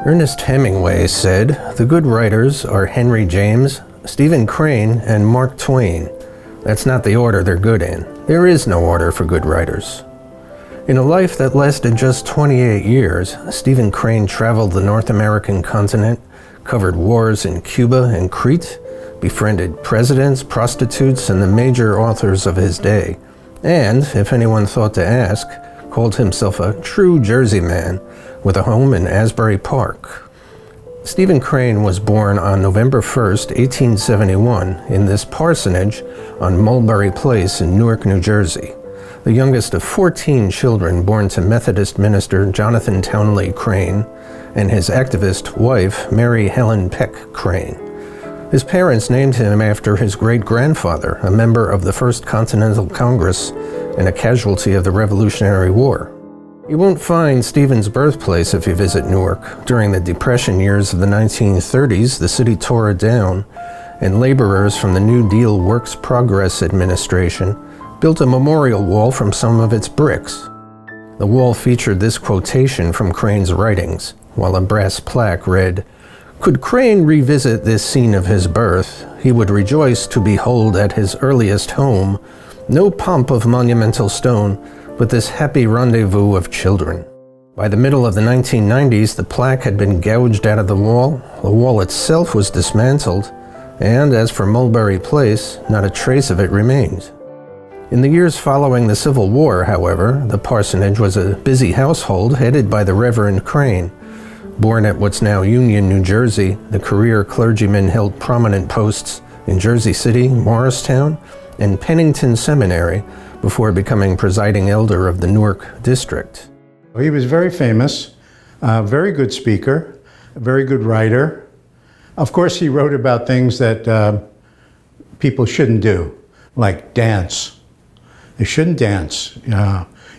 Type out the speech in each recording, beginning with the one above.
Ernest Hemingway said, "The good writers are Henry James, Stephen Crane, and Mark Twain. That's not the order they're good in. There is no order for good writers." In a life that lasted just 28 years, Stephen Crane traveled the North American continent, covered wars in Cuba and Crete, befriended presidents, prostitutes, and the major authors of his day, and, if anyone thought to ask, called himself a true Jersey man with a home in Asbury Park. Stephen Crane was born on November 1st, 1871, in this parsonage on Mulberry Place in Newark, New Jersey, the youngest of 14 children born to Methodist minister Jonathan Townley Crane and his activist wife, Mary Helen Peck Crane. His parents named him after his great-grandfather, a member of the First Continental Congress and a casualty of the Revolutionary War. You won't find Stephen's birthplace if you visit Newark. During the Depression years of the 1930s, the city tore it down, and laborers from the New Deal Works Progress Administration built a memorial wall from some of its bricks. The wall featured this quotation from Crane's writings, while a brass plaque read, "Could Crane revisit this scene of his birth, he would rejoice to behold at his earliest home no pomp of monumental stone, but this happy rendezvous of children." By the middle of the 1990s, the plaque had been gouged out of the wall itself was dismantled, and as for Mulberry Place, not a trace of it remained. In the years following the Civil War, however, the parsonage was a busy household headed by the Reverend Crane. Born at what's now Union, New Jersey, the career clergyman held prominent posts in Jersey City, Morristown, and Pennington Seminary before becoming presiding elder of the Newark district. He was very famous, a very good speaker, a very good writer. Of course, he wrote about things that people shouldn't do, like dance. You shouldn't dance.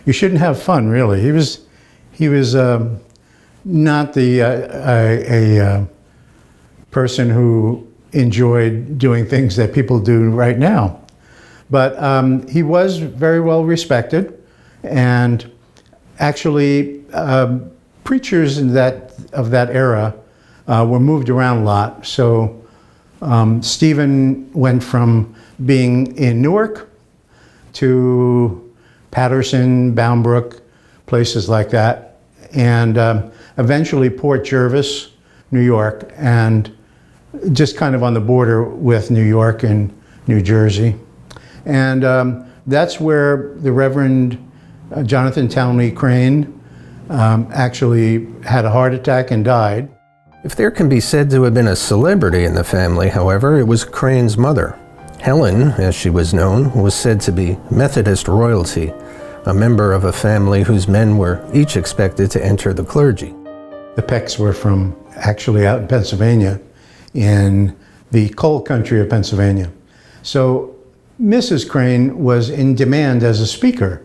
You shouldn't have fun, really. He was not a person who enjoyed doing things that people do right now. But he was very well respected, and actually preachers of that era were moved around a lot. So Stephen went from being in Newark to Patterson, Bound Brook, places like that, and eventually Port Jervis, New York, and just kind of on the border with New York and New Jersey. And that's where the Reverend Jonathan Townley Crane actually had a heart attack and died. If there can be said to have been a celebrity in the family, however, it was Crane's mother. Helen, as she was known, was said to be Methodist royalty, a member of a family whose men were each expected to enter the clergy. The Pecks were from actually out in Pennsylvania, in the coal country of Pennsylvania. So Mrs. Crane was in demand as a speaker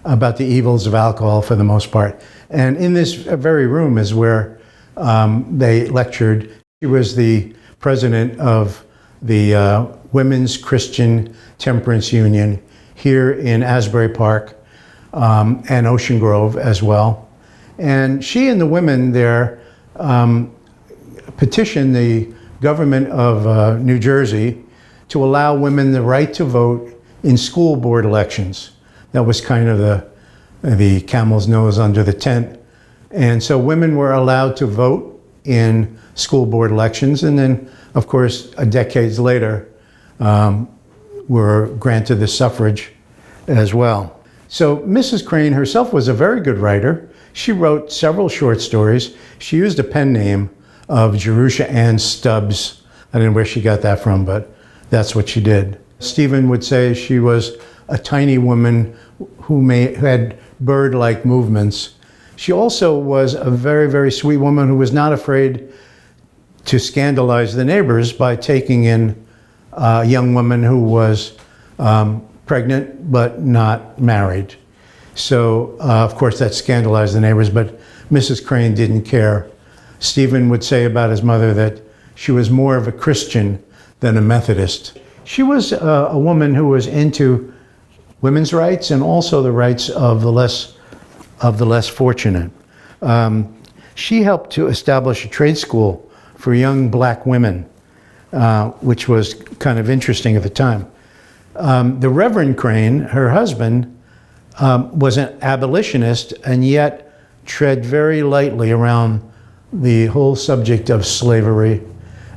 about the evils of alcohol for the most part. And in this very room is where they lectured. She was the president of the Women's Christian Temperance Union here in Asbury Park and Ocean Grove as well. And she and the women there petitioned the government of New Jersey to allow women the right to vote in school board elections. That was kind of the camel's nose under the tent. And so women were allowed to vote in school board elections, and then, of course, decades later, were granted the suffrage as well. So Mrs. Crane herself was a very good writer. She wrote several short stories. She used a pen name of Jerusha Ann Stubbs. I don't know where she got that from, but that's what she did. Stephen would say she was a tiny woman who had bird-like movements. She also was a very, very sweet woman who was not afraid to scandalize the neighbors by taking in a young woman who was pregnant but not married. So, of course, that scandalized the neighbors, but Mrs. Crane didn't care. Stephen would say about his mother that she was more of a Christian than a Methodist. She was a woman who was into women's rights and also the rights of the less fortunate. She helped to establish a trade school for young black women, which was kind of interesting at the time. The Reverend Crane, her husband, was an abolitionist and yet tread very lightly around the whole subject of slavery.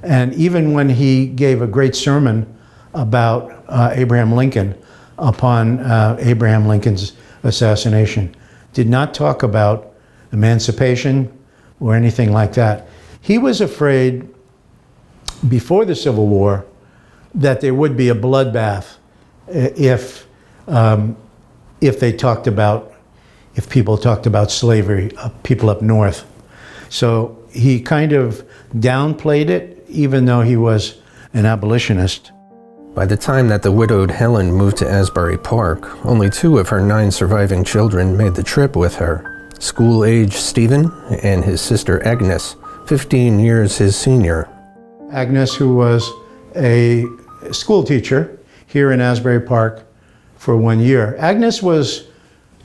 And even when he gave a great sermon about Abraham Lincoln upon Abraham Lincoln's assassination, did not talk about emancipation or anything like that. He was afraid before the Civil War that there would be a bloodbath if people talked about slavery, people up north. So he kind of downplayed it, even though he was an abolitionist. By the time that the widowed Helen moved to Asbury Park, only 2 of her 9 surviving children made the trip with her. School-age Stephen and his sister Agnes, 15 years his senior. Agnes, who was a school teacher here in Asbury Park for 1 year. Agnes was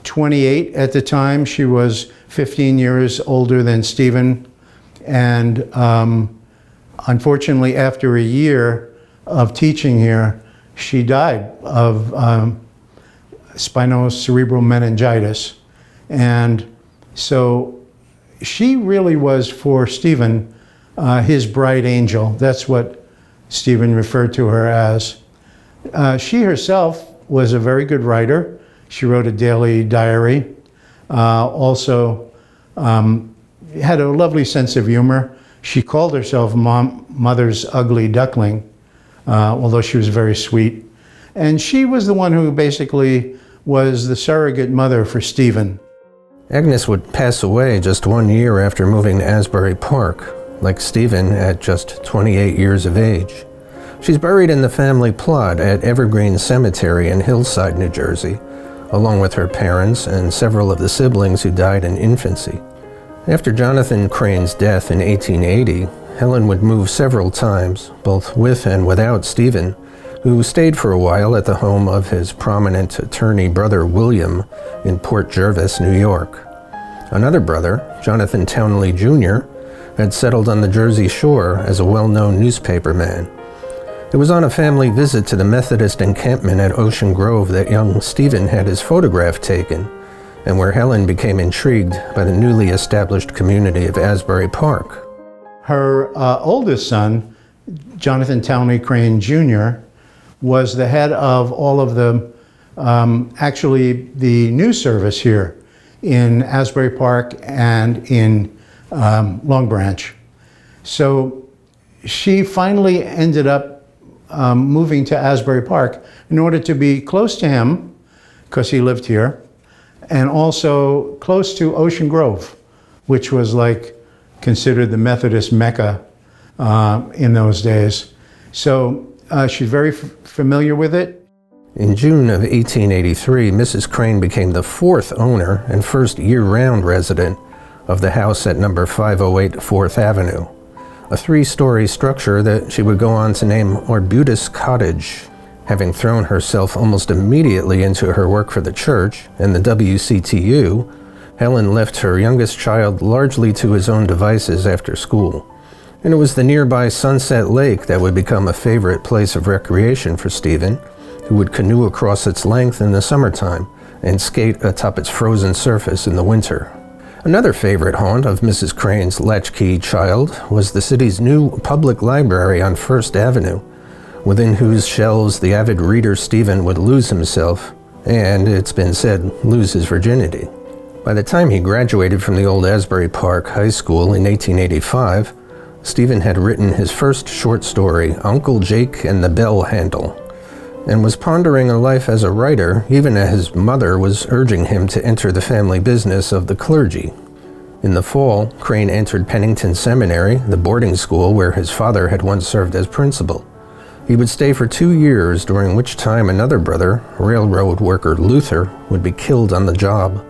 28 at the time. She was 15 years older than Stephen. And unfortunately, after a year of teaching here, she died of spinocerebral meningitis. And so she really was, for Stephen, his bright angel. That's what Stephen referred to her as. She herself was a very good writer. She wrote a daily diary. Also had a lovely sense of humor. She called herself Mother's Ugly Duckling, although she was very sweet. And she was the one who basically was the surrogate mother for Stephen. Agnes would pass away just 1 year after moving to Asbury Park, like Stephen at just 28 years of age. She's buried in the family plot at Evergreen Cemetery in Hillside, New Jersey, along with her parents and several of the siblings who died in infancy. After Jonathan Crane's death in 1880, Helen would move several times, both with and without Stephen, who stayed for a while at the home of his prominent attorney brother William in Port Jervis, New York. Another brother, Jonathan Townley Jr., had settled on the Jersey Shore as a well-known newspaperman. It was on a family visit to the Methodist encampment at Ocean Grove that young Stephen had his photograph taken, and where Helen became intrigued by the newly established community of Asbury Park. Her oldest son, Jonathan Townley Crane Jr., was the head of all of the, actually the news service here in Asbury Park and in Long Branch. So she finally ended up moving to Asbury Park in order to be close to him, because he lived here, and also close to Ocean Grove, which was like considered the Methodist Mecca in those days. So she's very familiar with it. In June of 1883, Mrs. Crane became the 4th owner and first year-round resident of the house at number 508 4th Avenue, a 3-story structure that she would go on to name Arbutus Cottage. Having thrown herself almost immediately into her work for the church and the WCTU, Helen left her youngest child largely to his own devices after school. And it was the nearby Sunset Lake that would become a favorite place of recreation for Stephen, who would canoe across its length in the summertime and skate atop its frozen surface in the winter. Another favorite haunt of Mrs. Crane's latchkey child was the city's new public library on First Avenue, within whose shelves the avid reader Stephen would lose himself, and, it's been said, lose his virginity. By the time he graduated from the old Asbury Park High School in 1885, Stephen had written his first short story, Uncle Jake and the Bell Handle, and was pondering a life as a writer even as his mother was urging him to enter the family business of the clergy. In the fall, Crane entered Pennington Seminary, the boarding school where his father had once served as principal. He would stay for 2 years, during which time another brother, railroad worker Luther, would be killed on the job,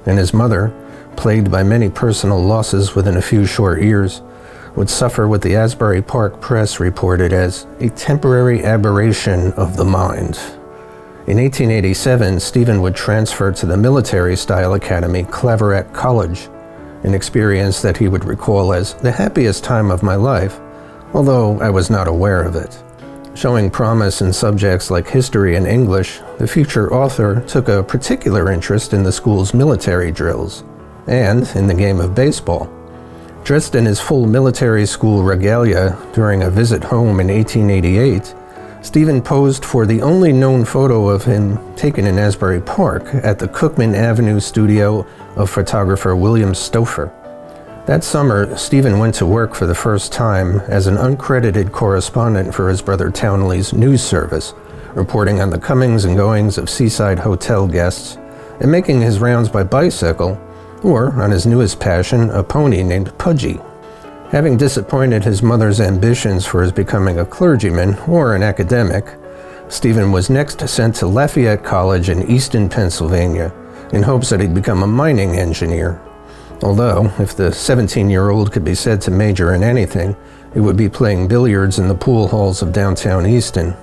and his mother, plagued by many personal losses within a few short years, would suffer what the Asbury Park Press reported as a temporary aberration of the mind. In 1887, Stephen would transfer to the military-style academy Claveret College, an experience that he would recall as the happiest time of my life, although I was not aware of it. Showing promise in subjects like history and English, the future author took a particular interest in the school's military drills, and in the game of baseball. Dressed in his full military school regalia during a visit home in 1888, Stephen posed for the only known photo of him taken in Asbury Park at the Cookman Avenue studio of photographer William Stouffer. That summer, Stephen went to work for the first time as an uncredited correspondent for his brother Townley's news service, reporting on the comings and goings of seaside hotel guests, and making his rounds by bicycle, or, on his newest passion, a pony named Pudgy. Having disappointed his mother's ambitions for his becoming a clergyman or an academic, Stephen was next sent to Lafayette College in Easton, Pennsylvania, in hopes that he'd become a mining engineer. Although, if the 17-year-old could be said to major in anything, it would be playing billiards in the pool halls of downtown Easton.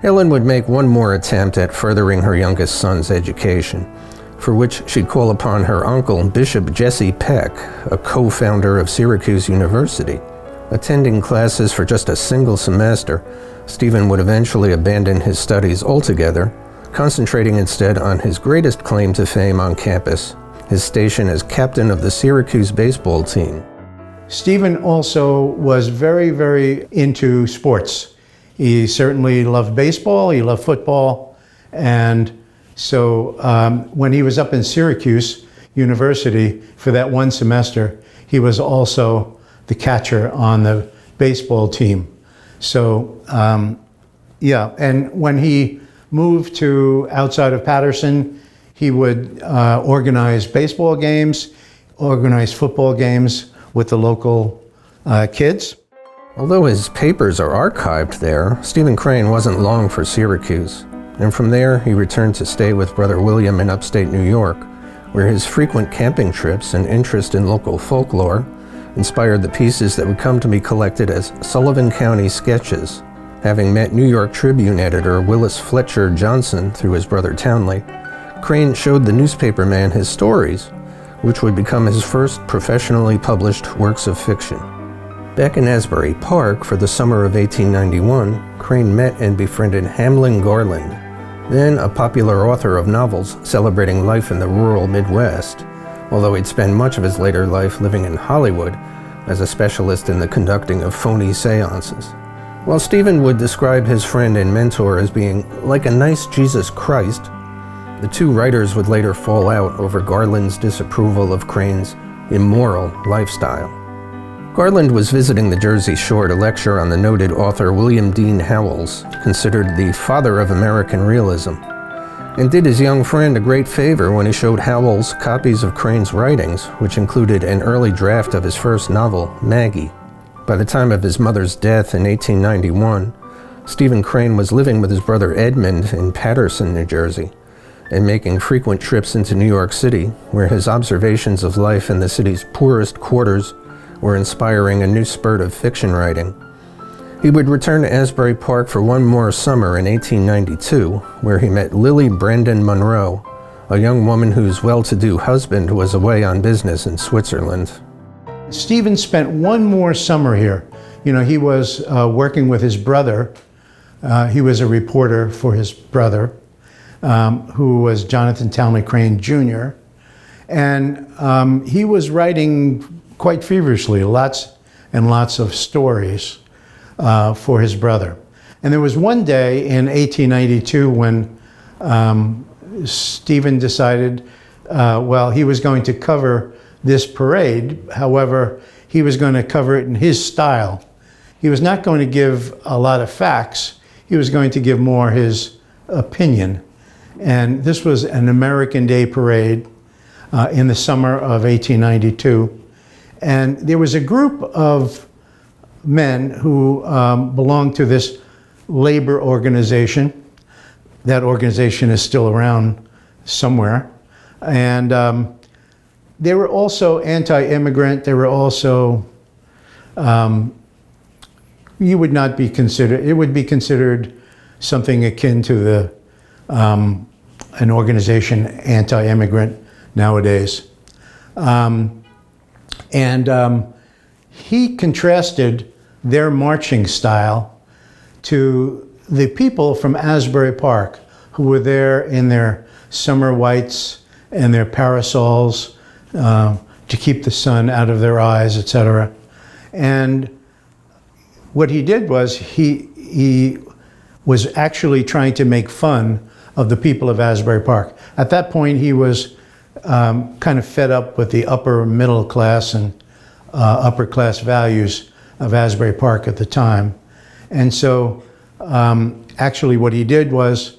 Helen would make one more attempt at furthering her youngest son's education, for which she'd call upon her uncle, Bishop Jesse Peck, a co-founder of Syracuse University. Attending classes for just a single semester, Stephen would eventually abandon his studies altogether, concentrating instead on his greatest claim to fame on campus, his station as captain of the Syracuse baseball team. Stephen also was very, very into sports. He certainly loved baseball, he loved football, and so when he was up in Syracuse University for that one semester, he was also the catcher on the baseball team. So, and when he moved to outside of Patterson, he would organize baseball games, organize football games with the local kids. Although his papers are archived there, Stephen Crane wasn't long for Syracuse, and from there he returned to stay with Brother William in upstate New York, where his frequent camping trips and interest in local folklore inspired the pieces that would come to be collected as Sullivan County Sketches. Having met New York Tribune editor Willis Fletcher Johnson through his brother Townley, Crane showed the newspaperman his stories, which would become his first professionally published works of fiction. Back in Asbury Park for the summer of 1891, Crane met and befriended Hamlin Garland, then a popular author of novels celebrating life in the rural Midwest, although he'd spend much of his later life living in Hollywood as a specialist in the conducting of phony seances. While Stephen would describe his friend and mentor as being like a nice Jesus Christ, the two writers would later fall out over Garland's disapproval of Crane's immoral lifestyle. Garland was visiting the Jersey Shore to lecture on the noted author William Dean Howells, considered the father of American realism, and did his young friend a great favor when he showed Howells copies of Crane's writings, which included an early draft of his first novel, Maggie. By the time of his mother's death in 1891, Stephen Crane was living with his brother Edmund in Patterson, New Jersey, and making frequent trips into New York City, where his observations of life in the city's poorest quarters were inspiring a new spurt of fiction writing. He would return to Asbury Park for one more summer in 1892, where he met Lily Brandon Monroe, a young woman whose well-to-do husband was away on business in Switzerland. Stephen spent one more summer here. You know, he was working with his brother. He was a reporter for his brother, who was Jonathan Townley Crane Jr. And he was writing quite feverishly, lots and lots of stories for his brother. And there was one day in 1892 when Stephen decided, he was going to cover this parade. However, he was going to cover it in his style. He was not going to give a lot of facts. He was going to give more his opinion. And this was an American Day parade in the summer of 1892. And there was a group of men who belonged to this labor organization. That organization is still around somewhere. And they were also anti-immigrant. They were also, it would be considered something akin to the an organization anti-immigrant nowadays. And he contrasted their marching style to the people from Asbury Park who were there in their summer whites and their parasols to keep the sun out of their eyes, etc. And what he did was he was actually trying to make fun of the people of Asbury Park. At that point, he was kind of fed up with the upper middle class and upper class values of Asbury Park at the time. And so actually what he did was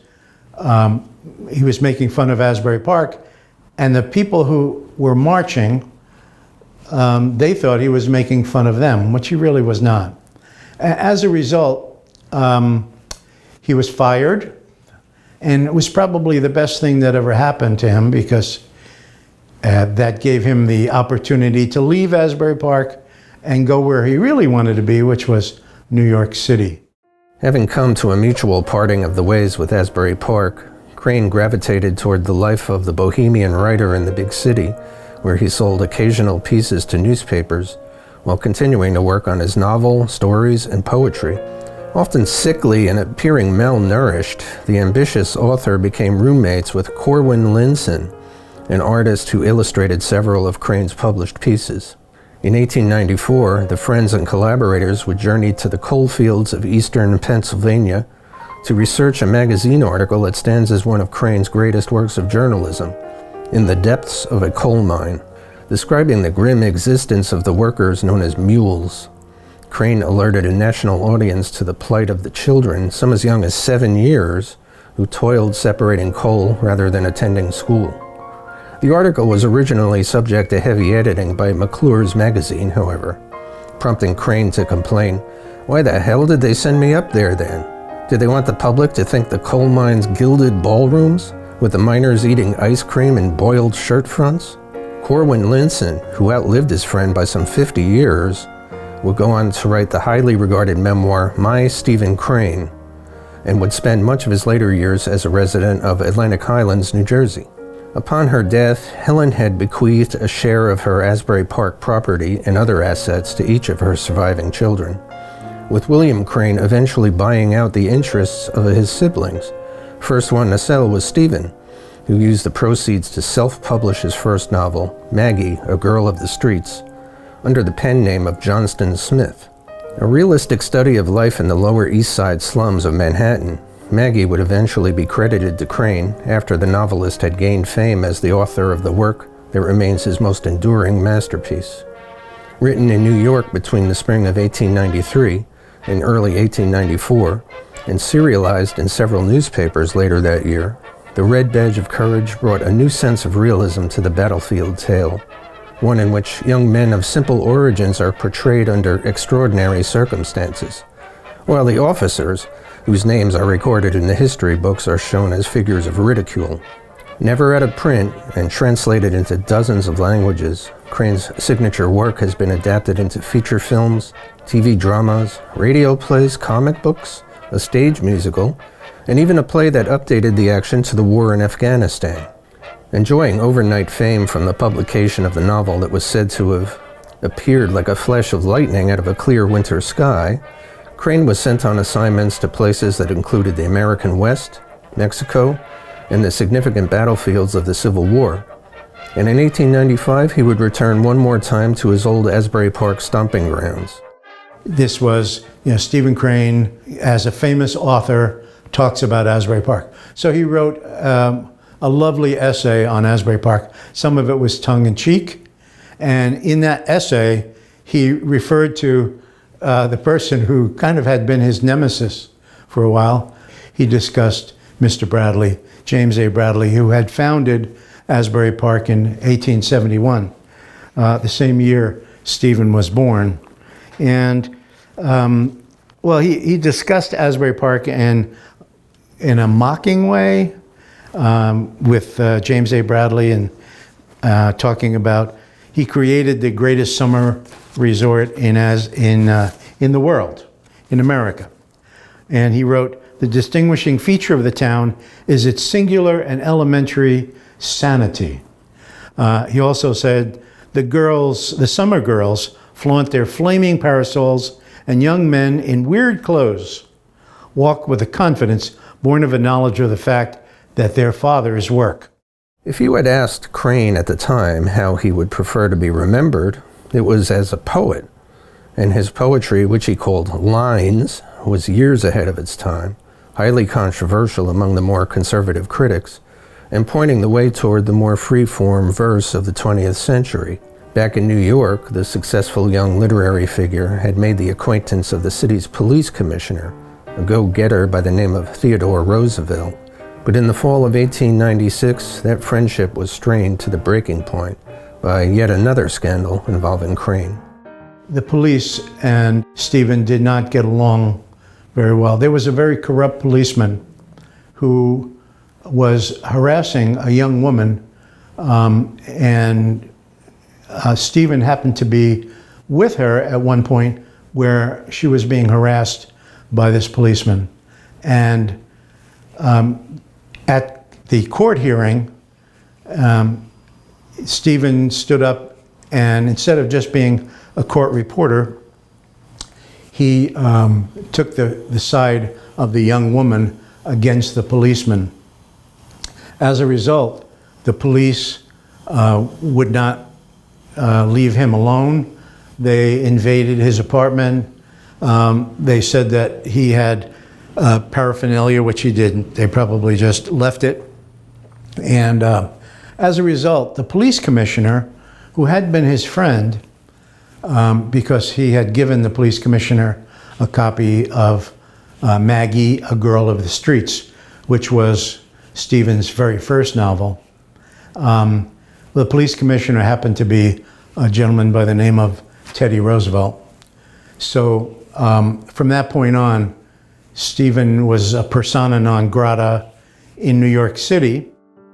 he was making fun of Asbury Park, and the people who were marching, they thought he was making fun of them, which he really was not. As a result, he was fired, and it was probably the best thing that ever happened to him, because that gave him the opportunity to leave Asbury Park and go where he really wanted to be, which was New York City. Having come to a mutual parting of the ways with Asbury Park, Crane gravitated toward the life of the bohemian writer in the big city, where he sold occasional pieces to newspapers, while continuing to work on his novel, stories, and poetry. Often sickly and appearing malnourished, the ambitious author became roommates with Corwin Linson, an artist who illustrated several of Crane's published pieces. In 1894, the friends and collaborators would journey to the coal fields of eastern Pennsylvania to research a magazine article that stands as one of Crane's greatest works of journalism, In the Depths of a Coal Mine, describing the grim existence of the workers known as mules. Crane alerted a national audience to the plight of the children, some as young as 7 years, who toiled separating coal rather than attending school. The article was originally subject to heavy editing by McClure's magazine, however, prompting Crane to complain, "Why the hell did they send me up there then? Did they want the public to think the coal mines gilded ballrooms, with the miners eating ice cream in boiled shirt fronts?" Corwin Linson, who outlived his friend by some 50 years, would go on to write the highly regarded memoir, My Stephen Crane, and would spend much of his later years as a resident of Atlantic Highlands, New Jersey. Upon her death, Helen had bequeathed a share of her Asbury Park property and other assets to each of her surviving children, with William Crane eventually buying out the interests of his siblings. First one to sell was Stephen, who used the proceeds to self-publish his first novel, Maggie, A Girl of the Streets, under the pen name of Johnston Smith. A realistic study of life in the Lower East Side slums of Manhattan, Maggie would eventually be credited to Crane after the novelist had gained fame as the author of the work that remains his most enduring masterpiece. Written in New York between the spring of 1893 and early 1894, and serialized in several newspapers later that year, The Red Badge of Courage brought a new sense of realism to the battlefield tale, one in which young men of simple origins are portrayed under extraordinary circumstances, while the officers, whose names are recorded in the history books, are shown as figures of ridicule. Never out of print and translated into dozens of languages, Crane's signature work has been adapted into feature films, TV dramas, radio plays, comic books, a stage musical, and even a play that updated the action to the war in Afghanistan. Enjoying overnight fame from the publication of the novel that was said to have appeared like a flash of lightning out of a clear winter sky, Crane was sent on assignments to places that included the American West, Mexico, and the significant battlefields of the Civil War. And in 1895, he would return one more time to his old Asbury Park stomping grounds. This was, Stephen Crane, as a famous author, talks about Asbury Park. So he wrote a lovely essay on Asbury Park. Some of it was tongue-in-cheek, and in that essay, he referred to the person who kind of had been his nemesis for a while. He discussed Mr. Bradley, James A. Bradley, who had founded Asbury Park in 1871, the same year Stephen was born. And, he discussed Asbury Park in a mocking way with James A. Bradley, and talking about he created the greatest summer resort in the world, in America. And he wrote, "The distinguishing feature of the town is its singular and elementary sanity." He also said, the summer girls flaunt their flaming parasols, and young men in weird clothes walk with a confidence born of a knowledge of the fact that their fathers work. If you had asked Crane at the time how he would prefer to be remembered, it was as a poet, and his poetry, which he called lines, was years ahead of its time, highly controversial among the more conservative critics, and pointing the way toward the more free-form verse of the 20th century. Back in New York, the successful young literary figure had made the acquaintance of the city's police commissioner, a go-getter by the name of Theodore Roosevelt. But in the fall of 1896, that friendship was strained to the breaking point by yet another scandal involving Crane. The police and Stephen did not get along very well. There was a very corrupt policeman who was harassing a young woman, and Stephen happened to be with her at one point where she was being harassed by this policeman. And at the court hearing, Stephen stood up, and instead of just being a court reporter, he took the side of the young woman against the policeman. As a result, the police would not leave him alone. They invaded his apartment. They said that he had paraphernalia, which he didn't. They probably just left it. And as a result, the police commissioner, who had been his friend, because he had given the police commissioner a copy of Maggie, A Girl of the Streets, which was Stephen's very first novel. The police commissioner happened to be a gentleman by the name of Teddy Roosevelt. So from that point on, Stephen was a persona non grata in New York City.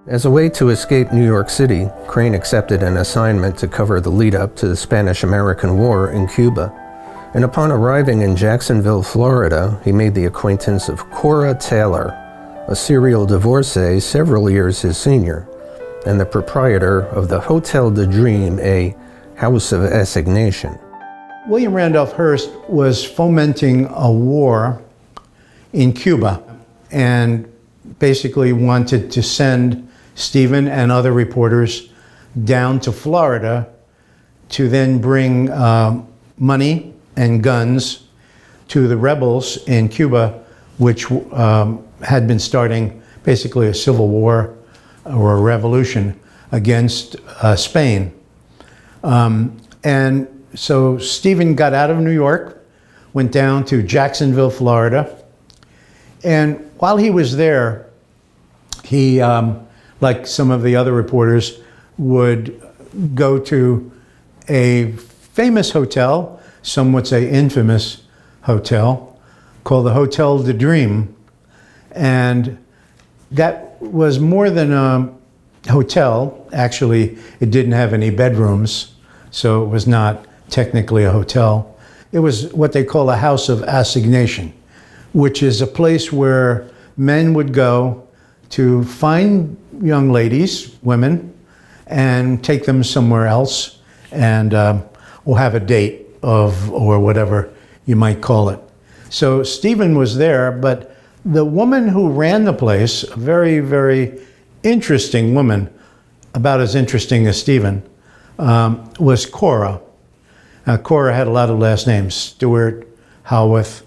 As a way to escape New York City, Crane accepted an assignment to cover the lead-up to the Spanish-American War in Cuba. And upon arriving in Jacksonville, Florida, he made the acquaintance of Cora Taylor, a serial divorcee several years his senior, and the proprietor of the Hotel de Dream, a house of assignation. William Randolph Hearst was fomenting a war in Cuba and basically wanted to send Stephen and other reporters down to Florida to then bring money and guns to the rebels in Cuba, which had been starting basically a civil war or a revolution against Spain. And so Stephen got out of New York, went down to Jacksonville, Florida, and while he was there, he, like some of the other reporters, would go to a famous hotel, some would say infamous hotel, called the Hotel de Dream. And that was more than a hotel. Actually, it didn't have any bedrooms, so it was not technically a hotel. It was what they call a house of assignation, which is a place where men would go to find young ladies, women, and take them somewhere else, and or have a date or whatever you might call it. So Stephen was there, but the woman who ran the place, a very, very interesting woman, about as interesting as Stephen, was Cora. Cora had a lot of last names, Stewart, Howarth.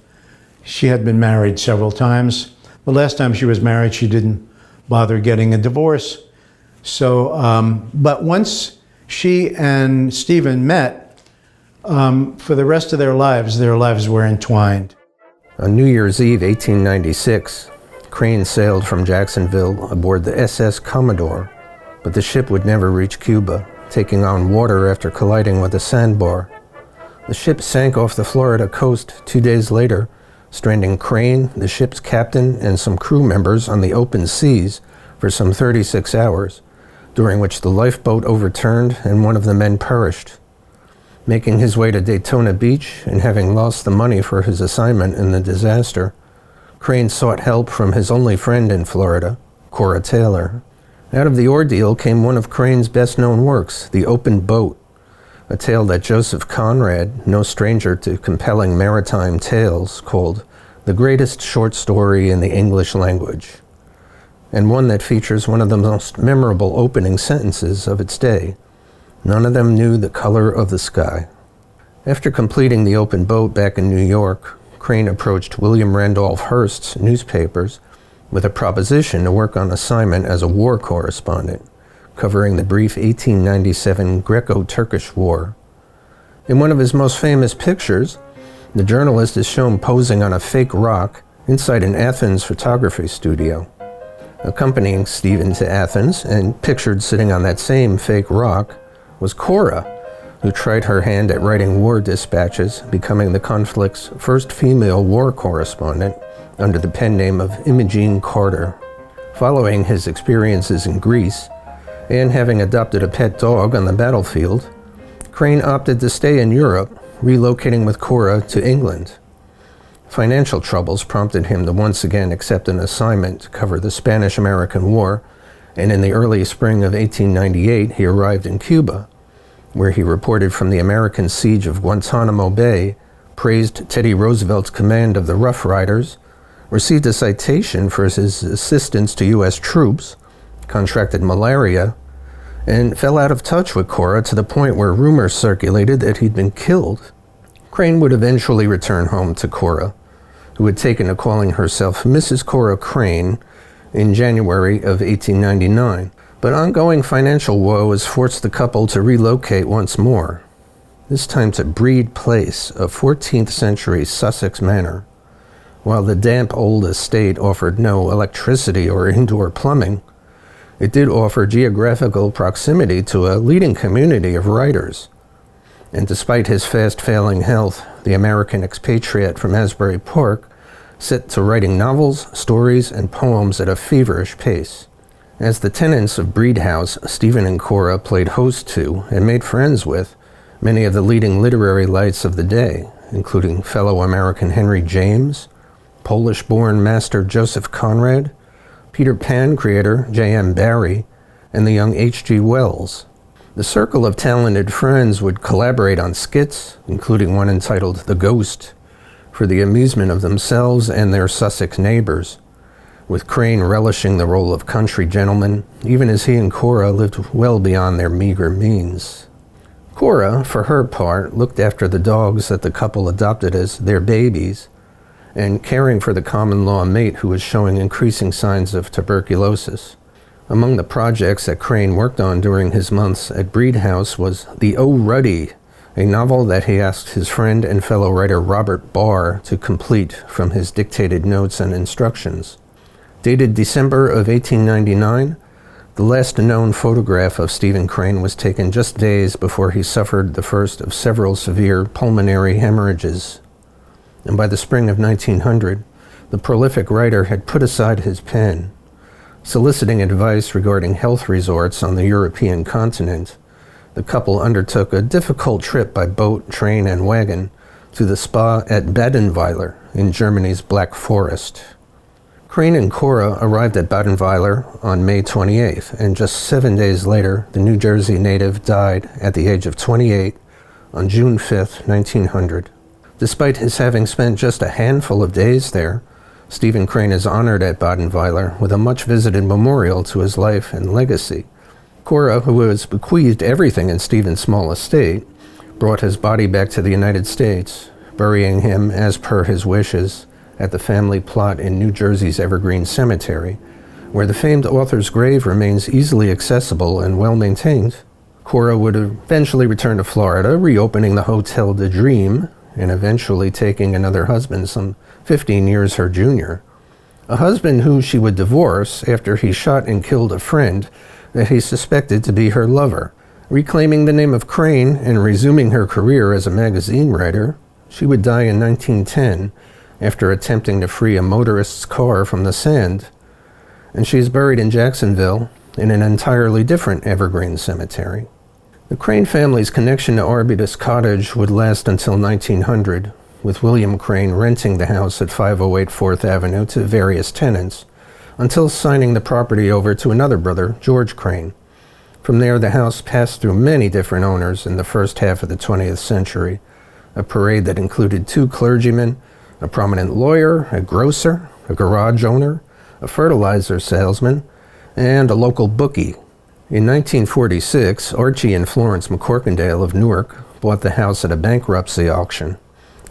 She had been married several times. The last time she was married, she didn't bother getting a divorce. So, but once she and Stephen met, for the rest of their lives were entwined. On New Year's Eve, 1896, Crane sailed from Jacksonville aboard the SS Commodore, but the ship would never reach Cuba, taking on water after colliding with a sandbar. The ship sank off the Florida coast 2 days later, stranding Crane, the ship's captain, and some crew members on the open seas for some 36 hours, during which the lifeboat overturned and one of the men perished. Making his way to Daytona Beach and having lost the money for his assignment in the disaster, Crane sought help from his only friend in Florida, Cora Taylor. Out of the ordeal came one of Crane's best-known works, The Open Boat, a tale that Joseph Conrad, no stranger to compelling maritime tales, called the greatest short story in the English language, and one that features one of the most memorable opening sentences of its day. None of them knew the color of the sky. After completing The Open Boat back in New York, Crane approached William Randolph Hearst's newspapers with a proposition to work on assignment as a war correspondent, covering the brief 1897 Greco-Turkish War. In one of his most famous pictures, the journalist is shown posing on a fake rock inside an Athens photography studio. Accompanying Stephen to Athens, and pictured sitting on that same fake rock, was Cora, who tried her hand at writing war dispatches, becoming the conflict's first female war correspondent under the pen name of Imogene Carter. Following his experiences in Greece, and having adopted a pet dog on the battlefield, Crane opted to stay in Europe, relocating with Cora to England. Financial troubles prompted him to once again accept an assignment to cover the Spanish-American War, and in the early spring of 1898 he arrived in Cuba, where he reported from the American siege of Guantanamo Bay, praised Teddy Roosevelt's command of the Rough Riders, received a citation for his assistance to U.S. troops, contracted malaria, and fell out of touch with Cora to the point where rumors circulated that he'd been killed. Crane would eventually return home to Cora, who had taken to calling herself Mrs. Cora Crane in January of 1899. But ongoing financial woes forced the couple to relocate once more, this time to Breed Place, a 14th century Sussex manor. While the damp old estate offered no electricity or indoor plumbing, it did offer geographical proximity to a leading community of writers. And despite his fast-failing health, the American expatriate from Asbury Park set to writing novels, stories, and poems at a feverish pace. As the tenants of Breed House, Stephen and Cora played host to and made friends with many of the leading literary lights of the day, including fellow American Henry James, Polish-born master Joseph Conrad, Peter Pan creator J.M. Barrie, and the young H.G. Wells. The circle of talented friends would collaborate on skits, including one entitled The Ghost, for the amusement of themselves and their Sussex neighbors, with Crane relishing the role of country gentleman, even as he and Cora lived well beyond their meager means. Cora, for her part, looked after the dogs that the couple adopted as their babies, and caring for the common-law mate who was showing increasing signs of tuberculosis. Among the projects that Crane worked on during his months at Breed House was The O' Ruddy, a novel that he asked his friend and fellow writer Robert Barr to complete from his dictated notes and instructions. Dated December of 1899, the last known photograph of Stephen Crane was taken just days before he suffered the first of several severe pulmonary hemorrhages. And by the spring of 1900, the prolific writer had put aside his pen, soliciting advice regarding health resorts on the European continent. The couple undertook a difficult trip by boat, train, and wagon to the spa at Badenweiler in Germany's Black Forest. Crane and Cora arrived at Badenweiler on May 28th, and just 7 days later, the New Jersey native died at the age of 28 on June 5th, 1900. Despite his having spent just a handful of days there, Stephen Crane is honored at Badenweiler with a much-visited memorial to his life and legacy. Cora, who was bequeathed everything in Stephen's small estate, brought his body back to the United States, burying him, as per his wishes, at the family plot in New Jersey's Evergreen Cemetery, where the famed author's grave remains easily accessible and well-maintained. Cora would eventually return to Florida, reopening the Hotel de Dream, and eventually taking another husband some 15 years her junior. A husband who she would divorce after he shot and killed a friend that he suspected to be her lover. Reclaiming the name of Crane and resuming her career as a magazine writer, she would die in 1910 after attempting to free a motorist's car from the sand, and she is buried in Jacksonville in an entirely different Evergreen cemetery. The Crane family's connection to Arbutus Cottage would last until 1900, with William Crane renting the house at 508 4th Avenue to various tenants, until signing the property over to another brother, George Crane. From there, the house passed through many different owners in the first half of the 20th century, a parade that included 2 clergymen, a prominent lawyer, a grocer, a garage owner, a fertilizer salesman, and a local bookie. In 1946, Archie and Florence McCorkindale of Newark bought the house at a bankruptcy auction,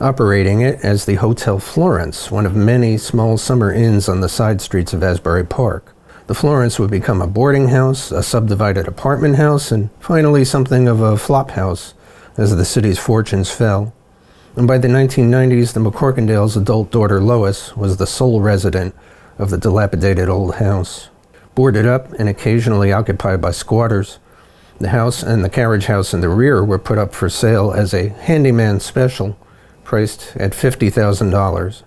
operating it as the Hotel Florence, one of many small summer inns on the side streets of Asbury Park. The Florence would become a boarding house, a subdivided apartment house, and finally something of a flop house as the city's fortunes fell. And by the 1990s, the McCorkindales' adult daughter Lois was the sole resident of the dilapidated old house. Boarded up and occasionally occupied by squatters, the house and the carriage house in the rear were put up for sale as a handyman special, priced at $50,000.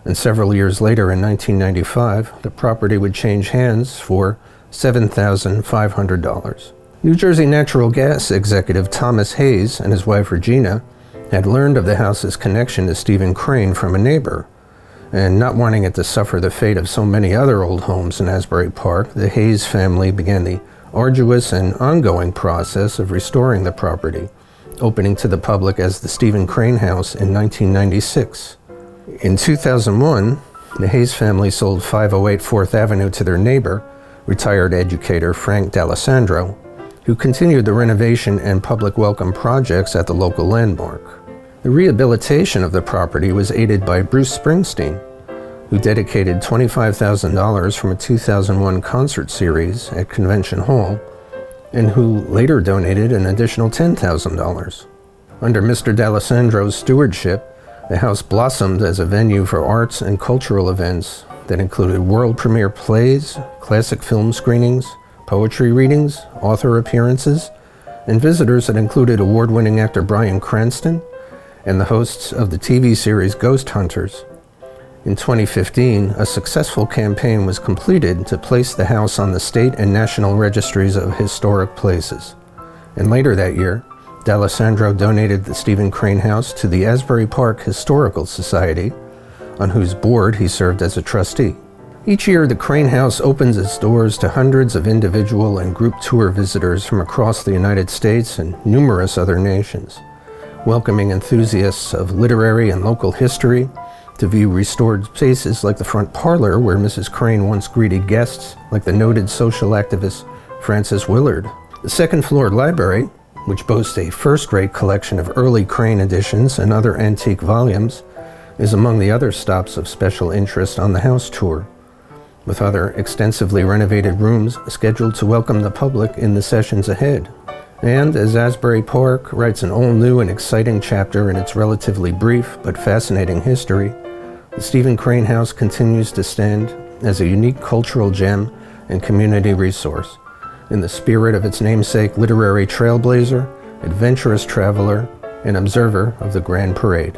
And several years later, in 1995, the property would change hands for $7,500. New Jersey Natural Gas executive Thomas Hayes and his wife Regina had learned of the house's connection to Stephen Crane from a neighbor, and not wanting it to suffer the fate of so many other old homes in Asbury Park, the Hayes family began the arduous and ongoing process of restoring the property, opening to the public as the Stephen Crane House in 1996. In 2001, the Hayes family sold 508 4th Avenue to their neighbor, retired educator Frank D'Alessandro, who continued the renovation and public welcome projects at the local landmark. The rehabilitation of the property was aided by Bruce Springsteen, who dedicated $25,000 from a 2001 concert series at Convention Hall, and who later donated an additional $10,000. Under Mr. D'Alessandro's stewardship, the house blossomed as a venue for arts and cultural events that included world premiere plays, classic film screenings, poetry readings, author appearances, and visitors that included award-winning actor Bryan Cranston and the hosts of the TV series Ghost Hunters. In 2015, a successful campaign was completed to place the house on the state and national registries of historic places. And later that year, D'Alessandro donated the Stephen Crane House to the Asbury Park Historical Society, on whose board he served as a trustee. Each year, the Crane House opens its doors to hundreds of individual and group tour visitors from across the United States and numerous other nations, welcoming enthusiasts of literary and local history to view restored spaces like the front parlor where Mrs. Crane once greeted guests like the noted social activist Frances Willard. The second-floor library, which boasts a first-rate collection of early Crane editions and other antique volumes, is among the other stops of special interest on the house tour, with other extensively renovated rooms scheduled to welcome the public in the sessions ahead. And as Asbury Park writes an all-new and exciting chapter in its relatively brief but fascinating history, the Stephen Crane House continues to stand as a unique cultural gem and community resource, in the spirit of its namesake literary trailblazer, adventurous traveler, and observer of the Grand Parade.